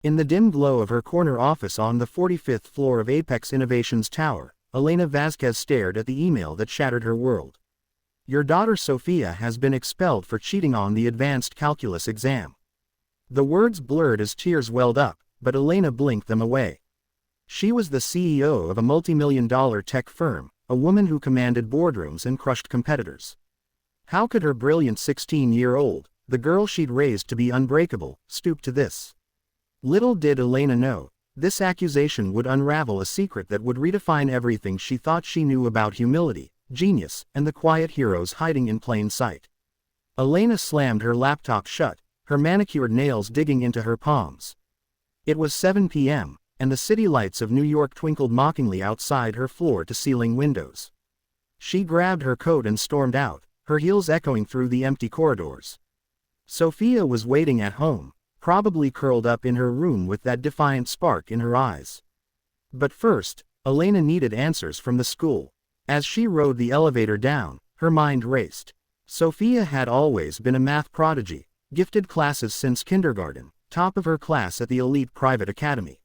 In the dim glow of her corner office on the 45th floor of Apex Innovations Tower, Elena Vasquez stared at the email that shattered her world. Your daughter Sophia has been expelled for cheating on the advanced calculus exam. The words blurred as tears welled up, but Elena blinked them away. She was the CEO of a multi-million-dollar tech firm, a woman who commanded boardrooms and crushed competitors. How could her brilliant 16-year-old, the girl she'd raised to be unbreakable, stoop to this? Little did Elena know, this accusation would unravel a secret that would redefine everything she thought she knew about humility, genius, and the quiet heroes hiding in plain sight. Elena slammed her laptop shut, her manicured nails digging into her palms. It was 7 p.m., and the city lights of New York twinkled mockingly outside her floor-to-ceiling windows. She grabbed her coat and stormed out, her heels echoing through the empty corridors. Sophia was waiting at home, probably curled up in her room with that defiant spark in her eyes. But first, Elena needed answers from the school. As she rode the elevator down, her mind raced. Sophia had always been a math prodigy, gifted classes since kindergarten, top of her class at the elite private academy.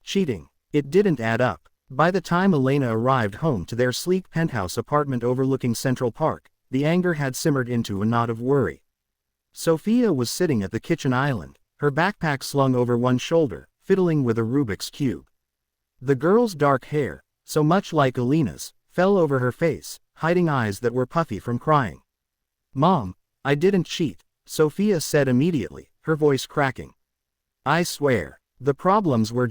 Cheating. It didn't add up. By the time Elena arrived home to their sleek penthouse apartment overlooking Central Park, the anger had simmered into a knot of worry. Sophia was sitting at the kitchen island, her backpack slung over one shoulder, fiddling with a Rubik's Cube. The girl's dark hair, so much like Elena's, fell over her face, hiding eyes that were puffy from crying. "Mom, I didn't cheat," Sophia said immediately, her voice cracking. "I swear, the problems were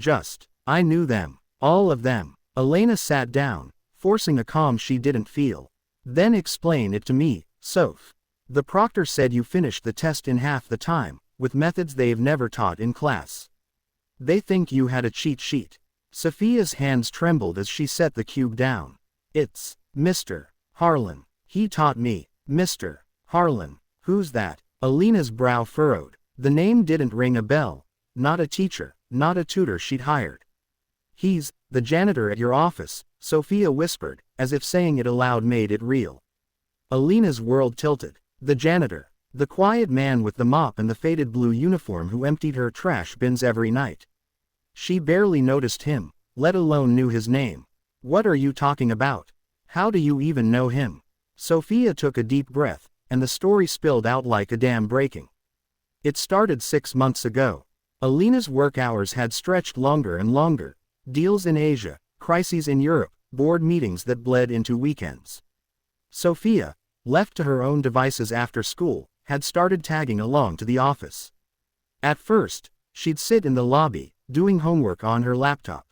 I knew them, all of them." Elena sat down, forcing a calm she didn't feel. "Then explain it to me, Soph. The proctor said you finished the test in half the time, with methods they've never taught in class. They think you had a cheat sheet." Sophia's hands trembled as she set the cube down. "It's Mr. Harlan. He taught me." "Mr. Harlan, who's that?" Elena's brow furrowed. The name didn't ring a bell. Not a teacher, not a tutor she'd hired. "He's the janitor at your office," Sophia whispered, as if saying it aloud made it real. Elena's world tilted. The janitor. The quiet man with the mop and the faded blue uniform who emptied her trash bins every night. She barely noticed him, let alone knew his name. "What are you talking about? How do you even know him?" Sophia took a deep breath, and the story spilled out like a dam breaking. It started 6 months ago. Elena's work hours had stretched longer and longer. Deals in Asia, crises in Europe, board meetings that bled into weekends. Sophia, left to her own devices after school, had started tagging along to the office. At first, she'd sit in the lobby, doing homework on her laptop.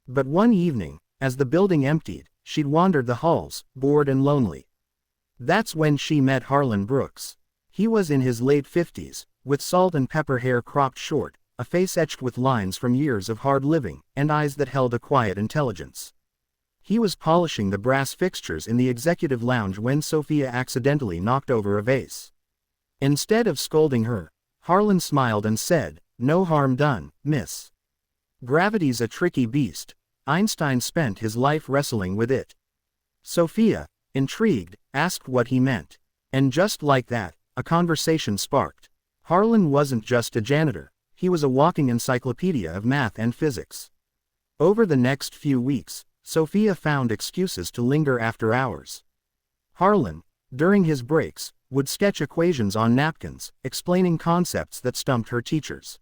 But one evening, as the building emptied, she'd wandered the halls, bored and lonely. That's when she met Harlan Brooks. He was in his late 50s, with salt and pepper hair cropped short, a face etched with lines from years of hard living, and eyes that held a quiet intelligence. He was polishing the brass fixtures in the executive lounge when Sophia accidentally knocked over a vase. Instead of scolding her, Harlan smiled and said, "No harm done, miss. Gravity's a tricky beast. Einstein spent his life wrestling with it." Sophia, intrigued, asked what he meant. And just like that, a conversation sparked. Harlan wasn't just a janitor. He was a walking encyclopedia of math and physics. Over the next few weeks, Sophia found excuses to linger after hours. Harlan, during his breaks, would sketch equations on napkins, explaining concepts that stumped her teachers.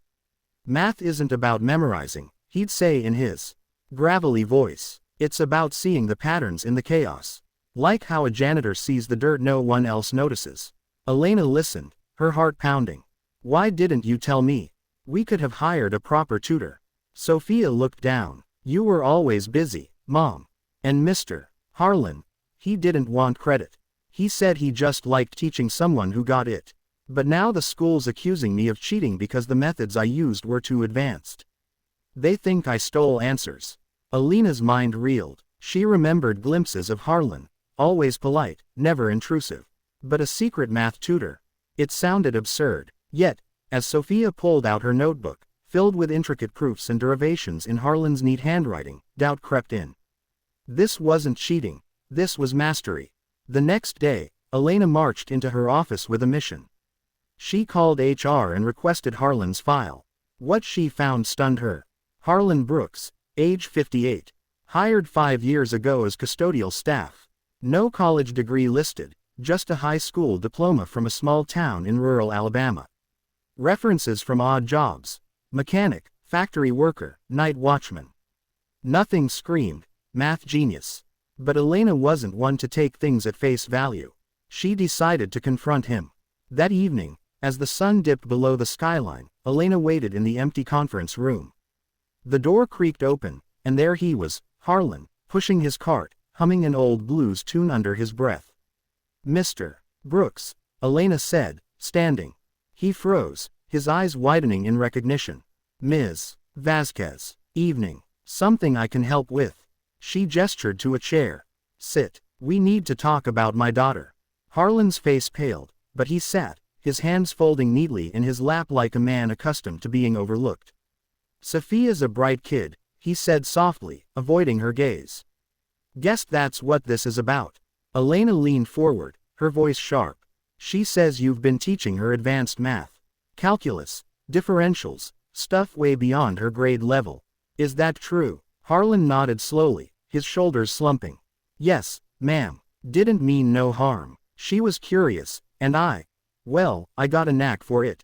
"Math isn't about memorizing," he'd say in his gravelly voice. "It's about seeing the patterns in the chaos. Like how a janitor sees the dirt no one else notices." Elena listened, her heart pounding. "Why didn't you tell me? We could have hired a proper tutor." Sophia looked down. "You were always busy, Mom. And Mr. Harlan, he didn't want credit. He said he just liked teaching someone who got it. But now the school's accusing me of cheating because the methods I used were too advanced. They think I stole answers." Elena's mind reeled. She remembered glimpses of Harlan, always polite, never intrusive. But a secret math tutor. It sounded absurd. Yet, as Sophia pulled out her notebook, filled with intricate proofs and derivations in Harlan's neat handwriting, doubt crept in. This wasn't cheating. This was mastery. The next day, Elena marched into her office with a mission. She called HR and requested Harlan's file. What she found stunned her. Harlan Brooks, age 58. Hired 5 years ago as custodial staff. No college degree listed, just a high school diploma from a small town in rural Alabama. References from odd jobs. Mechanic, factory worker, night watchman. Nothing screamed, math genius. But Elena wasn't one to take things at face value. She decided to confront him. That evening, as the sun dipped below the skyline, Elena waited in the empty conference room. The door creaked open, and there he was, Harlan, pushing his cart, humming an old blues tune under his breath. "Mr. Brooks," Elena said, standing. He froze, his eyes widening in recognition. "Ms. Vasquez, evening. Something I can help with." She gestured to a chair. "Sit. We need to talk about my daughter." Harlan's face paled, but he sat, his hands folding neatly in his lap like a man accustomed to being overlooked. "Sophia's a bright kid," he said softly, avoiding her gaze. "Guess that's what this is about." Elena leaned forward, her voice sharp. "She says you've been teaching her advanced math. Calculus, differentials, stuff way beyond her grade level. Is that true?" Harlan nodded slowly, his shoulders slumping. "Yes, ma'am. Didn't mean no harm. She was curious, and I got a knack for it."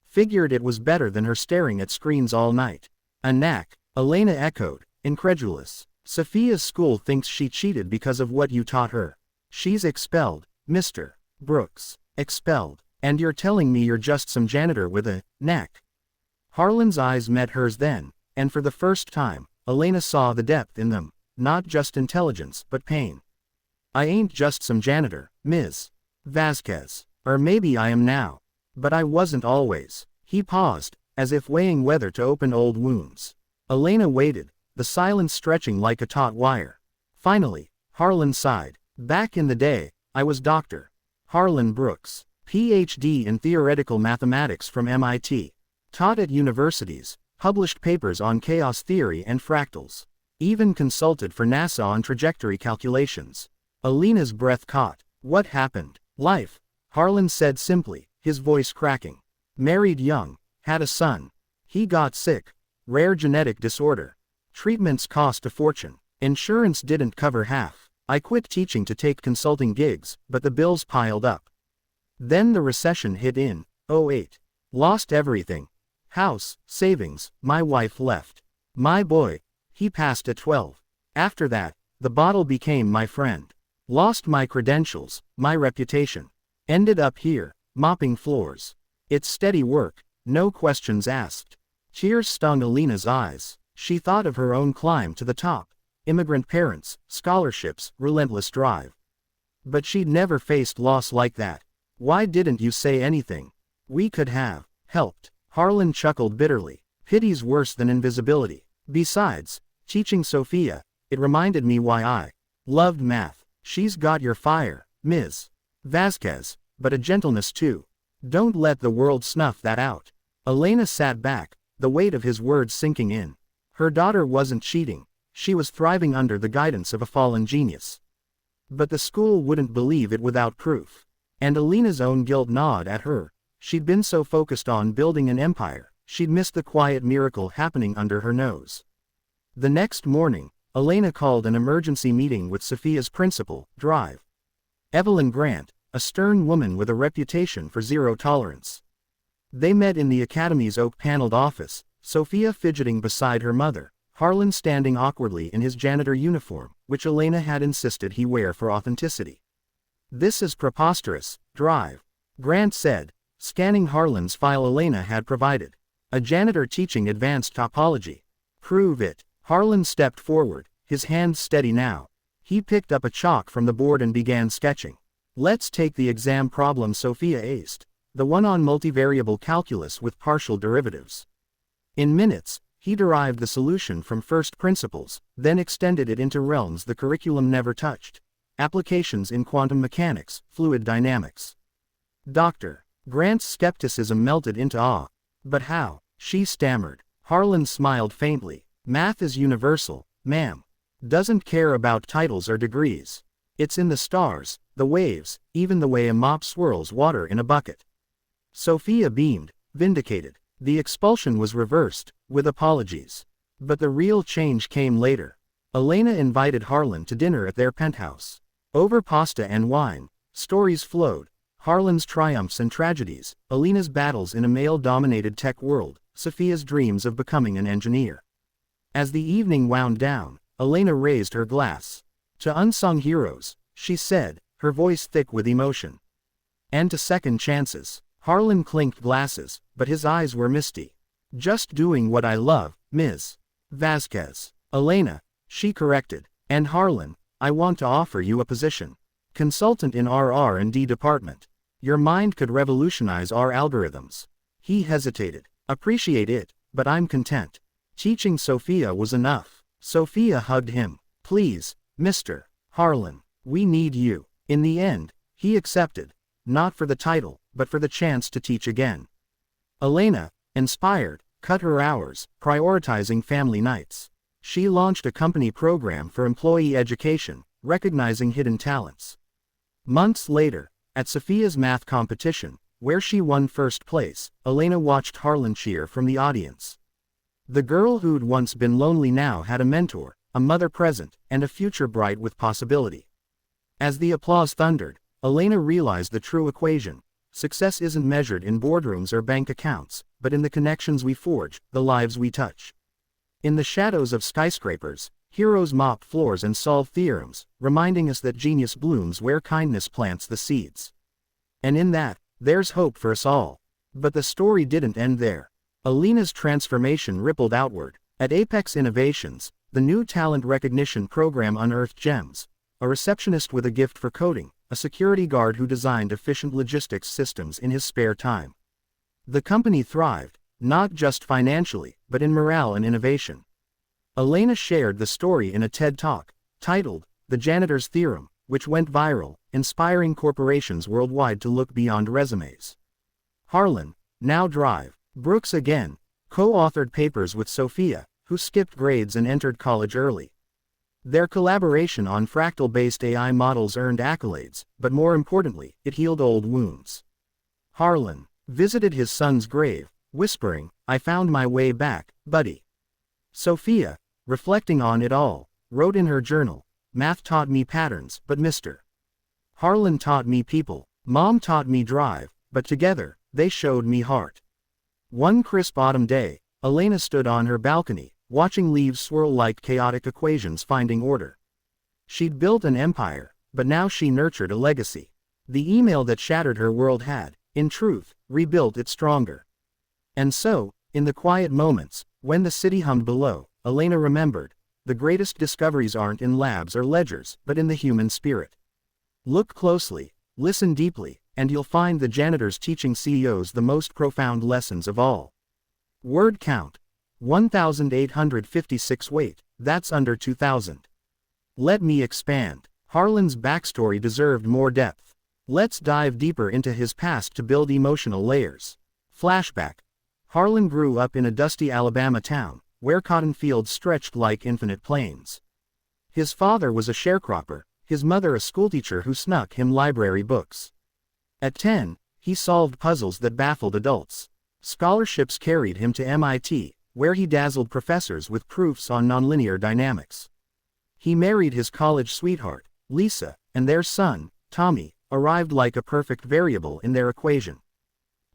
Figured it was better than her staring at screens all night. "A knack," Elena echoed, incredulous. "Sophia's school thinks she cheated because of what you taught her. She's expelled, Mr. Brooks. Expelled. And you're telling me you're just some janitor with a knack?" Harlan's eyes met hers then, and for the first time, Elena saw the depth in them, not just intelligence but pain. "I ain't just some janitor, Ms. Vasquez. Or maybe I am now. But I wasn't always." He paused, as if weighing whether to open old wounds. Elena waited, the silence stretching like a taut wire. Finally, Harlan sighed. "Back in the day, I was Dr. Harlan Brooks, Ph.D. in theoretical mathematics from MIT. Taught at universities, published papers on chaos theory and fractals. Even consulted for NASA on trajectory calculations." Elena's breath caught. "What happened?" "Life," Harlan said simply, his voice cracking. "Married young, had a son. He got sick. Rare genetic disorder. Treatments cost a fortune. Insurance didn't cover half. I quit teaching to take consulting gigs, but the bills piled up. Then the recession hit in '08. Lost everything. House, savings, my wife left. My boy, he passed at 12. After that, the bottle became my friend. Lost my credentials, my reputation. Ended up here, mopping floors. It's steady work, no questions asked." Tears stung Elena's eyes. She thought of her own climb to the top. Immigrant parents, scholarships, relentless drive. But she'd never faced loss like that. "Why didn't you say anything? We could have helped." Harlan chuckled bitterly. "Pity's worse than invisibility. Besides, teaching Sophia, it reminded me why I loved math. She's got your fire, Ms. Vasquez, but a gentleness too. Don't let the world snuff that out." Elena sat back, the weight of his words sinking in. Her daughter wasn't cheating. She was thriving under the guidance of a fallen genius. But the school wouldn't believe it without proof. And Elena's own guilt gnawed at her. She'd been so focused on building an empire, she'd missed the quiet miracle happening under her nose. The next morning, Elena called an emergency meeting with Sophia's principal, Drive. Evelyn Grant, a stern woman with a reputation for zero tolerance. They met in the academy's oak-paneled office, Sophia fidgeting beside her mother, Harlan standing awkwardly in his janitor uniform, which Elena had insisted he wear for authenticity. "This is preposterous, Drive," Grant said, scanning Harlan's file Elena had provided. "A janitor teaching advanced topology. Prove it." Harlan stepped forward, his hands steady now. He picked up a chalk from the board and began sketching. "Let's take the exam problem Sophia aced. The one on multivariable calculus with partial derivatives." In minutes, he derived the solution from first principles, then extended it into realms the curriculum never touched. Applications in quantum mechanics, fluid dynamics. Dr. Grant's skepticism melted into awe. "But how?" she stammered. Harlan smiled faintly. "Math is universal, ma'am. Doesn't care about titles or degrees. It's in the stars, the waves, even the way a mop swirls water in a bucket." Sophia beamed, vindicated. The expulsion was reversed, with apologies. But the real change came later. Elena invited Harlan to dinner at their penthouse. Over pasta and wine, stories flowed. Harlan's triumphs and tragedies, Elena's battles in a male-dominated tech world, Sophia's dreams of becoming an engineer. As the evening wound down, Elena raised her glass. To unsung heroes, she said, her voice thick with emotion. And to second chances. Harlan clinked glasses, but his eyes were misty. Just doing what I love, Ms. Vasquez. Elena, she corrected. And Harlan, I want to offer you a position. Consultant in our R&D department. Your mind could revolutionize our algorithms. He hesitated. Appreciate it, but I'm content. Teaching Sophia was enough. Sophia hugged him. Please, Mr. Harlan, we need you. In the end, he accepted. Not for the title, but for the chance to teach again. Elena, inspired, cut her hours, prioritizing family nights. She launched a company program for employee education, recognizing hidden talents. Months later, at Sophia's math competition, where she won first place, Elena watched Harlan cheer from the audience. The girl who'd once been lonely now had a mentor, a mother present, and a future bright with possibility. As the applause thundered, Elena realized the true equation. Success isn't measured in boardrooms or bank accounts, but in the connections we forge, the lives we touch. In the shadows of skyscrapers, heroes mop floors and solve theorems, reminding us that genius blooms where kindness plants the seeds. And in that, there's hope for us all. But the story didn't end there. Elena's transformation rippled outward. At Apex Innovations, the new talent recognition program unearthed gems. A receptionist with a gift for coding, a security guard who designed efficient logistics systems in his spare time. The company thrived, not just financially, but in morale and innovation. Elena shared the story in a TED Talk, titled, The Janitor's Theorem, which went viral, inspiring corporations worldwide to look beyond resumes. Harlan, now Drive, Brooks again, co-authored papers with Sophia, who skipped grades and entered college early. Their collaboration on fractal-based AI models earned accolades, but more importantly, it healed old wounds. Harlan visited his son's grave, whispering, I found my way back, buddy. Sophia, reflecting on it all, wrote in her journal, math taught me patterns, but Mr. Harlan taught me people, mom taught me drive, but together, they showed me heart. One crisp autumn day, Elena stood on her balcony, watching leaves swirl like chaotic equations finding order. She'd built an empire, but now she nurtured a legacy. The email that shattered her world had, in truth, rebuilt it stronger. And so, in the quiet moments, when the city hummed below, Elena remembered, the greatest discoveries aren't in labs or ledgers, but in the human spirit. Look closely, listen deeply, and you'll find the janitors teaching CEOs the most profound lessons of all. Word count. 1,856 Wait, that's under 2,000. Let me expand. Harlan's backstory deserved more depth. Let's dive deeper into his past to build emotional layers. Flashback. Harlan grew up in a dusty Alabama town, where cotton fields stretched like infinite plains. His father was a sharecropper, his mother a schoolteacher who snuck him library books. At 10, he solved puzzles that baffled adults. Scholarships carried him to MIT, where he dazzled professors with proofs on nonlinear dynamics. He married his college sweetheart, Lisa, and their son, Tommy, arrived like a perfect variable in their equation.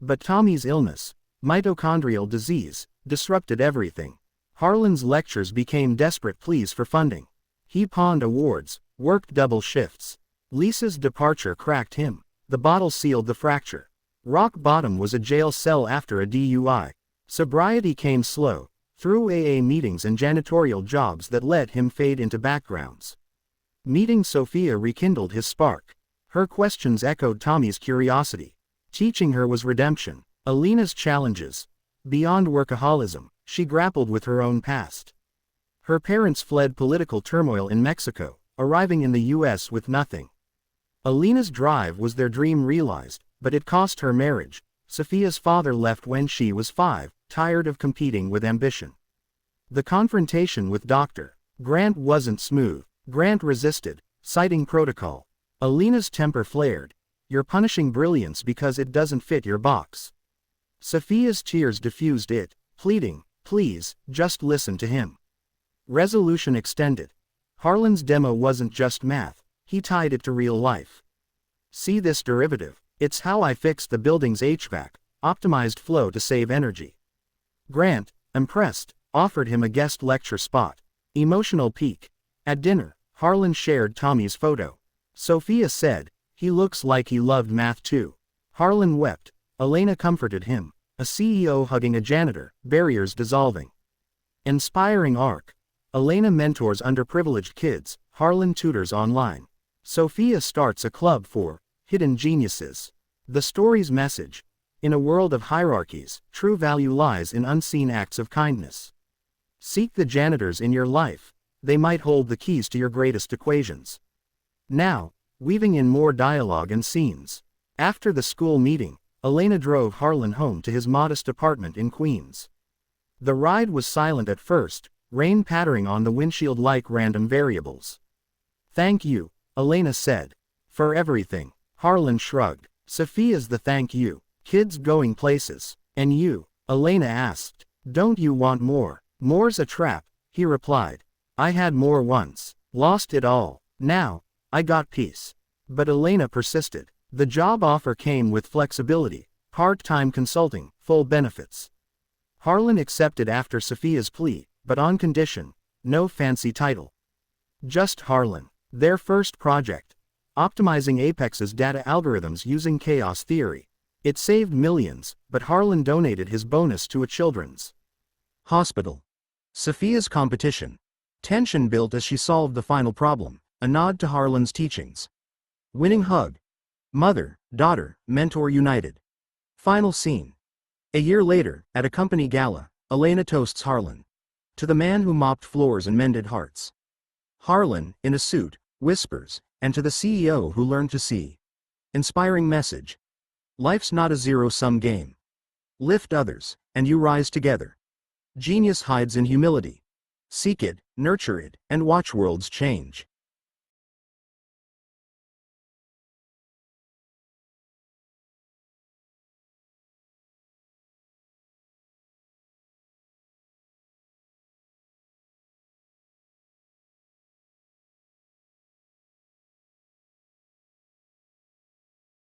But Tommy's illness, mitochondrial disease, disrupted everything. Harlan's lectures became desperate pleas for funding. He pawned awards, worked double shifts. Lisa's departure cracked him. The bottle sealed the fracture. Rock bottom was a jail cell after a DUI. Sobriety came slow, through AA meetings and janitorial jobs that let him fade into backgrounds. Meeting Sophia rekindled his spark. Her questions echoed Tommy's curiosity. Teaching her was redemption. Elena's challenges. Beyond workaholism, she grappled with her own past. Her parents fled political turmoil in Mexico, arriving in the U.S. with nothing. Elena's drive was their dream realized, but it cost her marriage. Sophia's father left when she was 5, tired of competing with ambition. The confrontation with Dr. Grant wasn't smooth. Grant resisted, citing protocol. Elena's temper flared. You're punishing brilliance because it doesn't fit your box. Sophia's tears diffused it, pleading, "Please, just listen to him." Resolution extended. Harlan's demo wasn't just math, he tied it to real life. "See this derivative? It's how I fixed the building's HVAC, optimized flow to save energy." Grant, impressed, offered him a guest lecture spot. Emotional peak. At dinner, Harlan shared Tommy's photo. Sophia said, "He looks like he loved math too." Harlan wept. Elena comforted him. A CEO hugging a janitor, barriers dissolving. Inspiring arc. Elena mentors underprivileged kids, Harlan tutors online. Sophia starts a club for hidden geniuses. The story's message: in a world of hierarchies, true value lies in unseen acts of kindness. Seek the janitors in your life. They might hold the keys to your greatest equations. Now, weaving in more dialogue and scenes. After the school meeting, Elena drove Harlan home to his modest apartment in Queens. The ride was silent at first, rain pattering on the windshield like random variables. "Thank you," Elena said. "For everything." Harlan shrugged. "Sophia's the thank you. Kids going places. And you?" Elena asked. "Don't you want more?" "More's a trap," he replied. "I had more once. Lost it all. Now, I got peace." But Elena persisted. The job offer came with flexibility, part-time consulting, full benefits. Harlan accepted after Sophia's plea, but on condition: no fancy title. Just Harlan. Their first project. Optimizing Apex's data algorithms using chaos theory. It saved millions, but Harlan donated his bonus to a children's hospital. Sophia's competition. Tension built as she solved the final problem, a nod to Harlan's teachings. Winning hug. Mother, daughter, mentor united. Final scene. A year later, at a company gala, Elena toasts Harlan. To the man who mopped floors and mended hearts. Harlan, in a suit, whispers, and to the CEO who learned to see. Inspiring message. Life's not a zero-sum game. Lift others, and you rise together. Genius hides in humility. Seek it, nurture it, and watch worlds change.